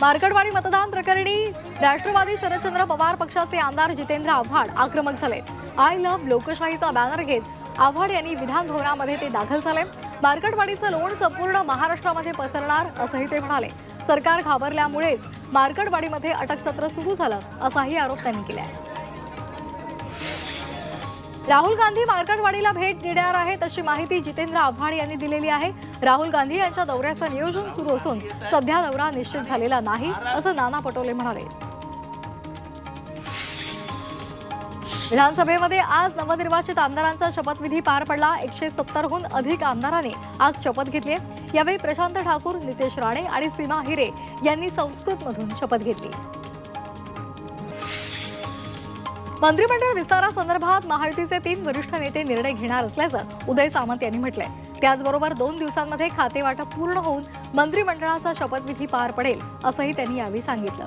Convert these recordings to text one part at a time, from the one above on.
मार्कडवाडी मतदान प्रकरणी राष्ट्रवादी शरदचंद्र पवार पक्षाचे आमदार जितेंद्र आव्हाड आक्रमक झाले। आय लव्ह लोकशाहीचा बॅनर घेत आव्हाड यांनी विधान भवनामध्ये ते दाखल झाले। मार्कडवाडीचं लोण संपूर्ण महाराष्ट्रामध्ये पसरणार असंही ते म्हणाले। सरकार घाबरल्यामुळेच मार्कडवाडीमध्ये अटकसत्र सुरू झालं असाही आरोप त्यांनी केला आहे। राहुल गांधी मार्कडवाडीला भेट देणार आहेत अशी माहिती जितेंद्र आव्हाड यांनी दिलेली आहे। राहुल गांधी यांच्या दौऱ्याचं नियोजन सुरू असून सध्या दौरा निश्चित झालेला नाही असं नाना पटोले म्हणाले। विधानसभेमध्ये आज नवनिर्वाचित आमदारांचा शपथविधी पार पडला। 170हून अधिक आमदारांनी आज शपथ घेतली। यावेळी प्रशांत ठाकूर, नितेश राणे आणि सीमा हिरे यांनी संस्कृतमधून शपथ घेतली। मंत्रिमंडळ विस्तारासंदर्भात महायुतीचे 3 वरिष्ठ नेते निर्णय घेणार असल्याचं उदय सामंत यांनी म्हटलंय। त्याचबरोबर 2 दिवसांमध्ये खातेवाटप पूर्ण होऊन मंत्रिमंडळाचा शपथविधी पार पडेल असंही त्यांनी यावेळी सांगितलं।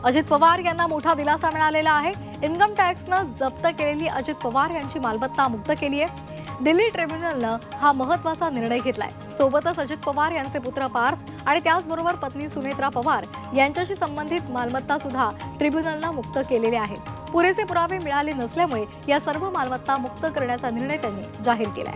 अजित पवार यांना मोठा दिलासा मिळालेला आहे। इन्कम टॅक्सनं जप्त केलेली अजित पवार यांची मालमत्ता मुक्त केली आहे। दिल्ली ट्रिब्युनलनं हा महत्त्वाचा निर्णय घेतलाय। सोबतच अजित पवार यांचे पुत्र पार्थ आणि त्याचबरोबर पत्नी सुनेत्रा पवार यांच्याशी संबंधित मालमत्ता सुद्धा ट्रिब्युनलनं मुक्त केलेल्या आहेत। पुरेसे पुरावे मिळाले नसल्यामुळे या सर्व मालमत्ता मुक्त करण्याचा निर्णय त्यांनी जाहीर केलाय।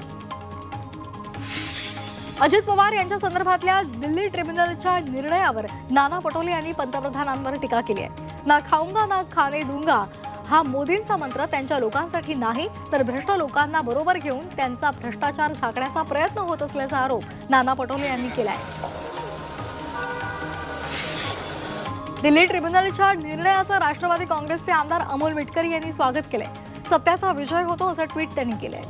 अजित पवार यांच्या संदर्भातल्या दिल्ली ट्रिब्युनलच्या निर्णयावर नाना पटोले यांनी पंतप्रधानांवर टीका केली आहे। ना खाऊंगा ना खाने दूंगा हा मोदींचा मंत्र त्यांच्या लोकांसाठी नाही तर भ्रष्ट लोकांना बरोबर घेऊन त्यांचा भ्रष्टाचार झाकण्याचा प्रयत्न होत असल्याचा आरोप नाना पटोले यांनी केलाय। दिल्ली ट्रिब्युनलच्या निर्णयाचं राष्ट्रवादी काँग्रेसचे आमदार अमोल मिटकरी यांनी स्वागत केलंय। सत्याचा विजय होतो असं ट्विट त्यांनी केलंय।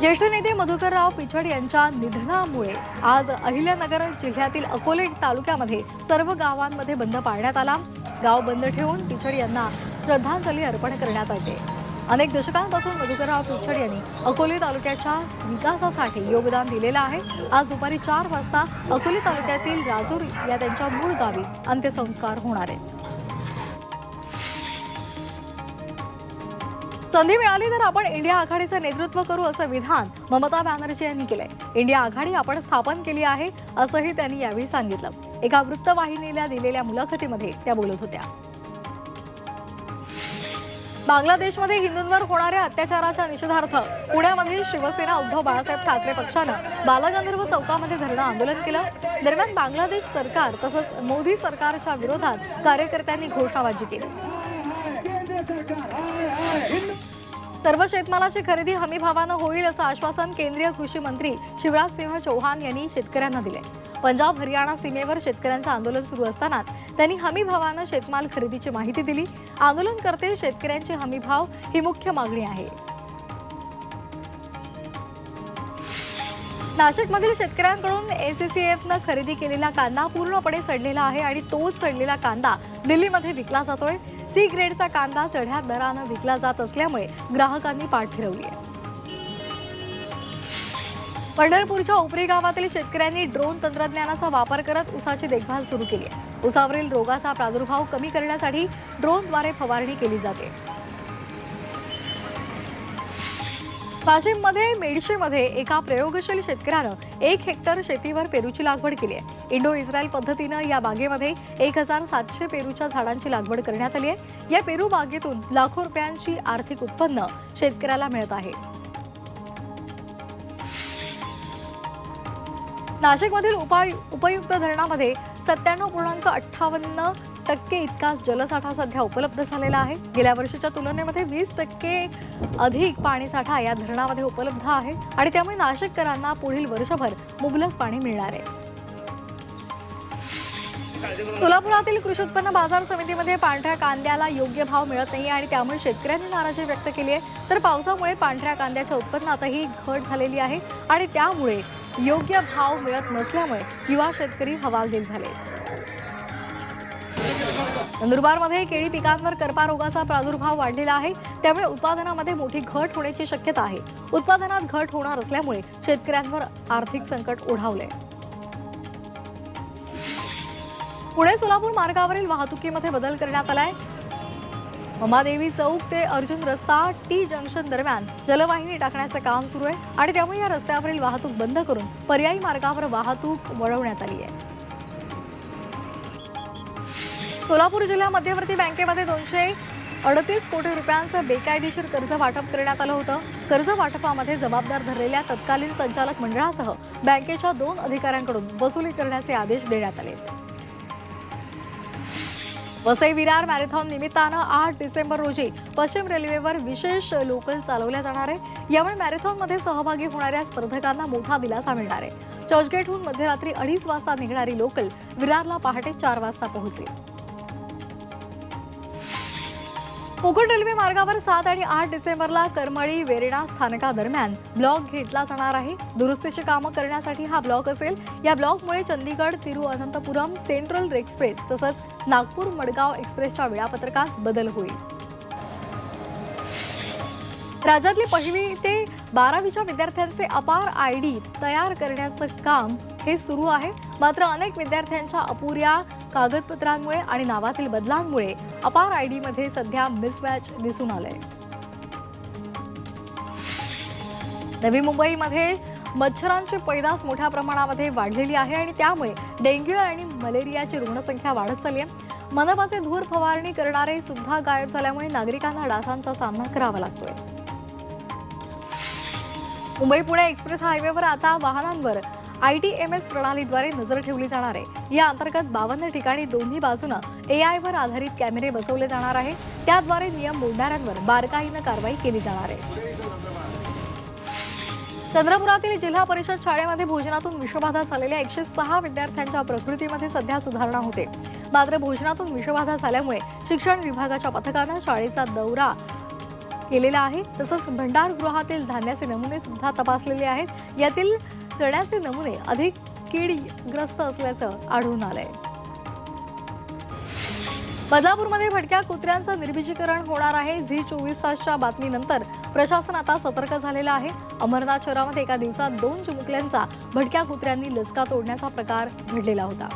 ज्येष्ठ नेते मधुकरराव पिचड यांच्या निधनामुळे आज अहिल्यानगर जिल्ह्यातील अकोले तालुक्यामध्ये सर्व गावांमध्ये बंद पाळण्यात आला। गाव बंद ठेवून पिचड यांना श्रद्धांजली अर्पण करण्यात आली। अनेक दशकांपासून मधुकरराव पिचड यांनी अकोले तालुक्याच्या विकासासाठी योगदान दिलेलं आहे। आज दुपारी 4 वाजता अकोले तालुक्यातील राजूर या त्यांच्या मूळ गावी अंत्यसंस्कार होणार आहेत। संधी मिळाली तर आपण इंडिया आघाडीचं नेतृत्व करू असं विधान ममता बॅनर्जी यांनी केलंय। इंडिया आघाडी आपण स्थापन केली आहे असंही त्यांनी यावेळी सांगितलं। एका वृत्तवाहिनीला दिलेल्या मुलाखतीमध्ये त्या बोलत होत्या। बांगलादेशमध्ये हिंदूंवर होणाऱ्या अत्याचाराच्या निषेधार्थ पुण्यामध्ये शिवसेना उद्धव बाळासाहेब ठाकरे पक्षानं बालगंधर्व चौकामध्ये धरणं आंदोलन केलं। दरम्यान बांगलादेश सरकार तसंच मोदी सरकारच्या विरोधात कार्यकर्त्यांनी घोषणाबाजी केली। सर्व शेतमालाची खरेदी हमी भावानं होईल असं आश्वासन केंद्रीय कृषी मंत्री शिवराज सिंह चौहान यांनी शेतकऱ्यांना दिले। पंजाब हरियाणा सीमेवर शेतकऱ्यांचं आंदोलन सुरू असतानाच त्यांनी हमी भावानं शेतमाल खरेदीची माहिती दिली। आंदोलनकर्ते शेतकऱ्यांचे हमी भाव ही मुख्य मागणी आहे। नाशिकमधील शेतकऱ्यांकडून एसीसीएफनं खरेदी केलेला कांदा पूर्णपणे सडलेला आहे आणि तोच सडलेला कांदा दिल्लीमध्ये विकला जातोय। सी ग्रेडचा कांदा चढ्या दरानं विकला जात असल्यामुळे ग्राहकांनी पाठ फिरवली आहे। पंढरपूरच्या उपरी गावातील शेतकऱ्यांनी ड्रोन तंत्रज्ञानाचा वापर करत ऊसाची देखभाल सुरू केली आहे। ऊसावरील रोगाचा प्रादुर्भाव कमी करण्यासाठी ड्रोनद्वारे फवारणी केली जाते। वाशिममध्ये मेडशीमध्ये एका प्रयोगशील शेतकऱ्यानं 1 हेक्टर शेतीवर पेरूची लागवड केली आहे। इंडो इस्रायल पद्धतीनं या बागेमध्ये 1700 पेरूच्या झाडांची लागवड करण्यात आली आहे। या पेरू बागेतून लाखो रुपयांची आर्थिक उत्पन्न शेतकऱ्याला मिळत आहे। नाशिकमधील उपयुक्त धरणामध्ये 97.58% इतका जलसाठा सध्या उपलब्ध झालेला आहे। गेल्या वर्षीच्या तुलनेमध्ये 20% अधिक पाणीसाठा या धरणामध्ये उपलब्ध आहे आणि त्यामुळे नाशिककरांना पुढील वर्षभर मुबलक पाणी मिळणार आहे। सोलापुरातील कृषी उत्पन्न बाजार समितीमध्ये पांढऱ्या कांद्याला योग्य भाव मिळत नाही आणि त्यामुळे शेतकऱ्यांनी नाराजी व्यक्त केली आहे। तर पावसामुळे पांढऱ्या कांद्याच्या उत्पन्नातही घट झालेली आहे आणि त्यामुळे योग्य भाव मिळत नसल्यामुळे युवा शेतकरी हवालदिल झाले। नंदुरबारमध्ये केळी पिकांवर करपा रोगाचा प्रादुर्भाव वाढलेला आहे, त्यामुळे उत्पादनामध्ये मोठी घट होण्याची शक्यता आहे। उत्पादनात घट होणार असल्यामुळे शेतकऱ्यांवर आर्थिक संकट ओढावले। पुणे सोलापूर मार्गावरील वाहतुकीमध्ये बदल करण्यात आलाय। ममादेवी चौक ते अर्जुन रस्ता टी जंक्शन दरम्यान जलवाहिनी टाकण्याचे काम सुरू आहे आणि त्यामुळे या रस्त्यावरील वाहतूक बंद करून पर्यायी मार्गावर वाहतूक वळवण्यात आली आहे। सोलापूर जिल्हा मध्यवर्ती बँकेमध्ये 238 कोटी रुपयांचं बेकायदेशीर कर्ज वाटप करण्यात आलं होतं। कर्ज वाटपामध्ये जबाबदार धरलेल्या तत्कालीन संचालक मंडळासह बँकेच्या 2 अधिकाऱ्यांकडून वसुली करण्याचे आदेश देण्यात आले। वसई विरार मॅरेथॉन निमित्तानं 8 डिसेंबर रोजी पश्चिम रेल्वेवर विशेष लोकल चालवल्या जाणार आहे। यामुळे मॅरेथॉनमध्ये सहभागी होणाऱ्या स्पर्धकांना मोठा दिलासा मिळणार आहे। चर्चगेटहून मध्यरात्री 2:30 वाजता निघणारी लोकल विरारला पहाटे 4 वाजता पोहोचेल। कोकण रेल्वे मार्गावर 7 आणि 8 डिसेंबरला करमळी वेरेणा स्थानकादरम्यान ब्लॉक घेतला जाणार आहे। दुरुस्तीची कामं करण्यासाठी हा ब्लॉक असेल। या ब्लॉकमुळे चंदीगड तिरुअनंतपुरम सेंट्रल एक्सप्रेस तसंच नागपूर मडगाव एक्सप्रेसच्या वेळापत्रकात बदल होईल। राज्यातली 1वी ते 12वीच्या विद्यार्थ्यांचे अपार आयडी तयार करण्याचं काम हे सुरू आहे। मात्र अनेक विद्यार्थ्यांच्या अपुऱ्या कागदपत्रांमुळे आणि नावातील बदलांमुळे अपार आयडीमध्ये सध्या मिसमॅच दिसून आलंय। नवी मुंबईमध्ये मच्छरांची पैदास मोठ्या प्रमाणामध्ये वाढलेली आहे आणि त्यामुळे डेंग्यू आणि मलेरियाची रुग्णसंख्या वाढत चालली आहे। मनपाचे धूर फवारणी करणारे सुद्धा गायब झाल्यामुळे नागरिकांना डासांचा सामना करावा लागतोय। मुंबई पुणे एक्सप्रेस हायवेवर आता वाहनांवर ITMS प्रणालीद्वारे नजर ठेवली जाणार आहे। या अंतर्गत 52 ठिकाणी दोन्ही बाजूने AI वर आधारित कॅमेरे बसवले जाणार आहे। त्याद्वारे नियम मोडणाऱ्यांवर बारकाईने कारवाई केली जाणार आहे। चंद्रपुरातील जिल्हा परिषद शाळेमध्ये भोजनातून विषबाधा झालेल्या 106 विद्यार्थ्यांच्या प्रकृतीमध्ये सध्या सुधारणा होते। मात्र भोजनातून विषबाधा झाल्यामुळे शिक्षण विभागाच्या पथकाने शाळेचा दौरा केलेला आहे। तसंच भंडारगृहातील धान्याचे नमुने सुद्धा तपासलेले आहेत। यातील चण्याचे नमुने अधिक कीडग्रस्त असल्याचं आढळून आलंय। बदलापूरमध्ये भटक्या कुत्र्यांचं निर्बीजीकरण होणार आहे। झी 24 तासच्या बातमीनंतर प्रशासन आता सतर्क झालेलं आहे। अमरनाथ शहरामध्ये एका दिवसात 2 चिमुकल्यांचा भटक्या कुत्र्यांनी लचका तोडण्याचा प्रकार घडलेला होता।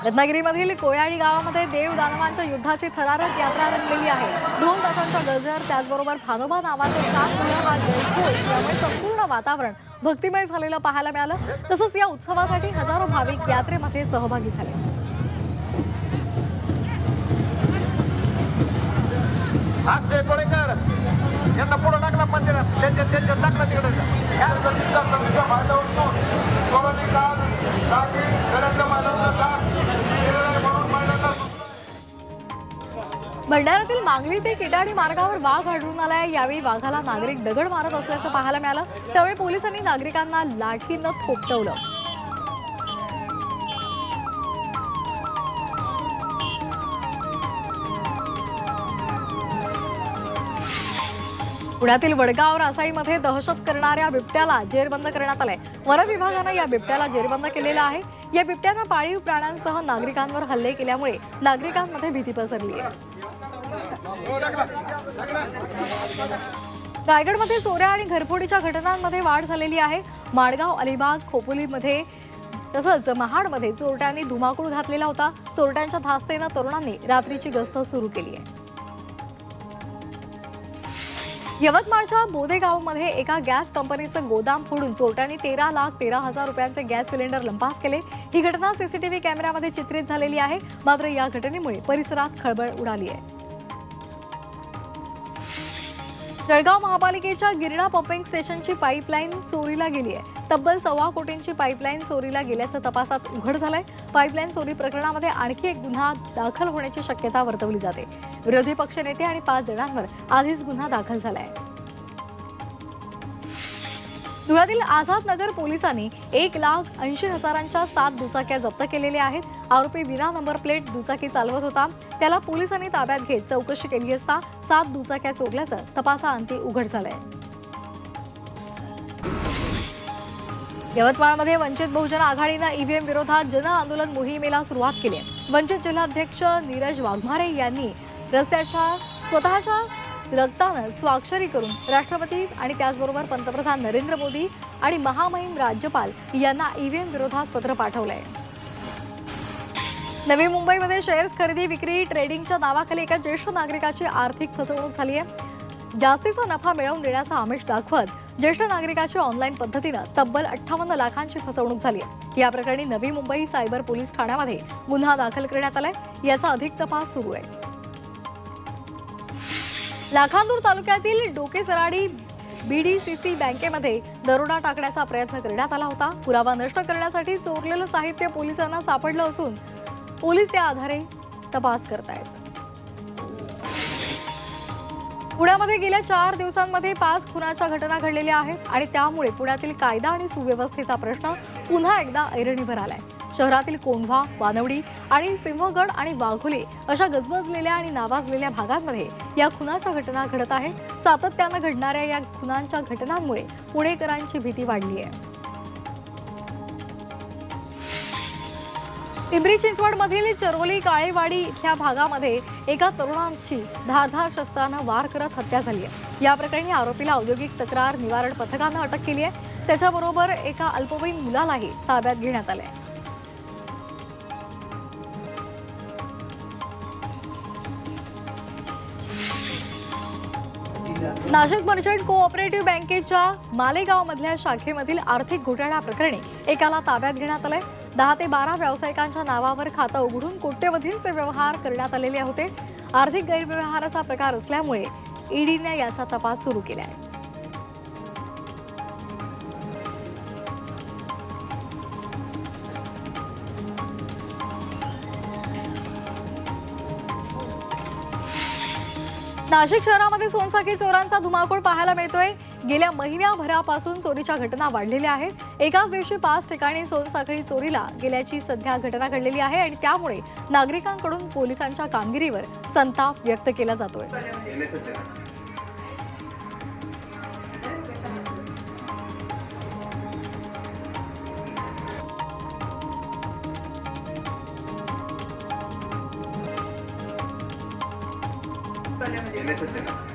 रत्नागिरीमधील कोयाळी गावामध्ये देव दानवांच्या युद्धाची थरारक यात्रा रंगलेली आहे। 2 तासांच्या गजर त्याचबरोबर भानोबा नावाचे चांगलं हा जयघोष यामुळे संपूर्ण वातावरण भक्तिमय झालेलं पाहायला मिळालं। तसंच या उत्सवासाठी हजारो भाविक यात्रेमध्ये सहभागी झाले। भंडाऱ्यातील मांगली ते किटाडी मार्गावर वाघ आढळून आलाय। यावेळी वाघाला नागरिक दगड मारत असल्याचं पाहायला मिळालं। त्यावेळी पोलिसांनी नागरिकांना लाठीनं थोपटवलं। पुण्यातील वडगाव रासाईमध्ये दहशत करणाऱ्या बिबट्याला जेरबंद करण्यात आलंय। वन विभागाने या बिबट्याला जेरबंद केलेलं आहे। या बिबट्याने पाळीव प्राण्यांसह नागरिकांवर हल्ले केल्यामुळे नागरिकांमध्ये भीती पसरली आहे। रायगडमध्ये चोऱ्या आणि घरफोडीच्या घटनांमध्ये वाढ झालेली आहे। माडगाव, अलिबाग, खोपोलीमध्ये तसंच महाडमध्ये चोरट्यांनी धुमाकूळ घातलेला होता। चोरट्यांच्या धास्तेने तरुणांनी रात्रीची गस्त सुरू केली आहे। यवतमाळच्या बोदेगावमध्ये एका गॅस कंपनीचं गोदाम फोडून चोरट्यांनी 13,13,000 रुपयांचे गॅस सिलेंडर लंपास केले। ही घटना सीसीटीव्ही कॅमेऱ्यामध्ये चित्रित झालेली आहे। मात्र या घटनेमुळे परिसरात खळबळ उडाली आहे। जळगाव महापालिकेच्या गिरणा पंपिंग स्टेशनची पाईपलाईन चोरीला गेली आहे। तब्बल 1.25 कोटींची पाईपलाईन चोरीला गेल्याचं तपासात उघड झालंय। पाईपलाईन चोरी प्रकरणामध्ये आणखी एक गुन्हा दाखल होण्याची शक्यता वर्तवली जाते। विरोधी पक्षनेते आणि 5 जणांवर आधीच गुन्हा दाखल झालाय। धुळ्यातील आझाद नगर पोलिसांनी 1,80,000च्या 7 दुचाक्या जप्त केलेल्या आहेत। आरोपी विना नंबर प्लेट दुचाकी चालवत होता। त्याला पोलिसांनी ताब्यात घेत चौकशी केली असता 7 दुचाक्या चोरल्याचं तपासाअंती उघड झालंय। यवतमाळमध्ये वंचित बहुजन आघाडीनं ईव्हीएम विरोधात जन आंदोलन मोहिमेला सुरुवात केली आहे। वंचित जिल्हाध्यक्ष नीरज वाघमारे यांनी रस्त्याच्या स्वतःच्या रक्तानं स्वाक्षरी करून राष्ट्रपती आणि त्याचबरोबर पंतप्रधान नरेंद्र मोदी आणि महामहिम राज्यपाल यांना ईव्हीएम विरोधात पत्र पाठवलंय। नवी मुंबईमध्ये शेअर्स खरेदी विक्री ट्रेडिंगच्या नावाखाली एका ज्येष्ठ नागरिकाची आर्थिक फसवणूक झाली आहे। जास्तीचा नफा मिळवून देण्याचा आमिष दाखवत ज्येष्ठ नागरिकाची ऑनलाईन पद्धतीने तब्बल 58 लाखांची फसवणूक झाली आहे। या प्रकरणी नवी मुंबई सायबर पोलीस ठाण्यामध्ये गुन्हा दाखल करण्यात आलाय। याचा अधिक तपास सुरू आहे। लाखांदूर तालुक्यातील डोकेसराडी बीडीसीसी बँकेमध्ये दरोडा टाकण्याचा प्रयत्न करण्यात आला होता। पुरावा नष्ट करण्यासाठी चोरलेलं साहित्य पोलिसांना सापडलं असून पोलीस त्या आधारे तपास करत आहेत। पुण्यामध्ये गेल्या 4 दिवसांमध्ये 5 खुनाच्या घटना घडलेल्या आहेत आणि त्यामुळे पुण्यातील कायदा आणि सुव्यवस्थेचा प्रश्न पुन्हा एकदा ऐरणीवर आलाय। शहरातील कोंढवा, वानवडी आणि सिंहगड आणि वाघोली अशा गजबजलेल्या आणि नावाजलेल्या भागांमध्ये या खुनाच्या घटना घडत आहेत। सातत्याने घडणाऱ्या या खुनांच्या घटनांमुळे पुणेकरांची भीती वाढली आहे। पिंपरी चिंचवडमधील चरोली काळेवाडी इथल्या भागामध्ये एका तरुणाची धारदार शस्त्रानं वार करत हत्या झाली आहे। या प्रकरणी आरोपीला औद्योगिक तक्रार निवारण पथकानं अटक केली आहे। त्याच्याबरोबर एका अल्पवयीन मुलालाही ताब्यात घेण्यात आले आहे। नाशिक मर्चंट कोऑपरेटिव्ह बँकेच्या मालेगाव मधल्या शाखेमधील आर्थिक घोटाळा प्रकरणी एकाला ताब्यात घेण्यात आले। 10 ते 12 व्यावसायिकांच्या नावावर खातं उघडून कोट्यवधींचे व्यवहार करण्यात आलेले होते। आर्थिक गैरव्यवहाराचा प्रकार असल्यामुळे ईडीने याचा तपास सुरू केला आहे। नाशिक शहरामध्ये सोनसाखळी चोरांचा धुमाकूळ पाहायला मिळतोय। गेल्या महिन्याभरापासून चोरीच्या घटना वाढलेल्या आहेत। एकाच दिवशी 5 ठिकाणी सोनसाखळी चोरीला गेल्याची सध्या घटना घडलेली आहे आणि त्यामुळे नागरिकांकडून पोलिसांच्या कामगिरीवर संताप व्यक्त केला जातोय। NSH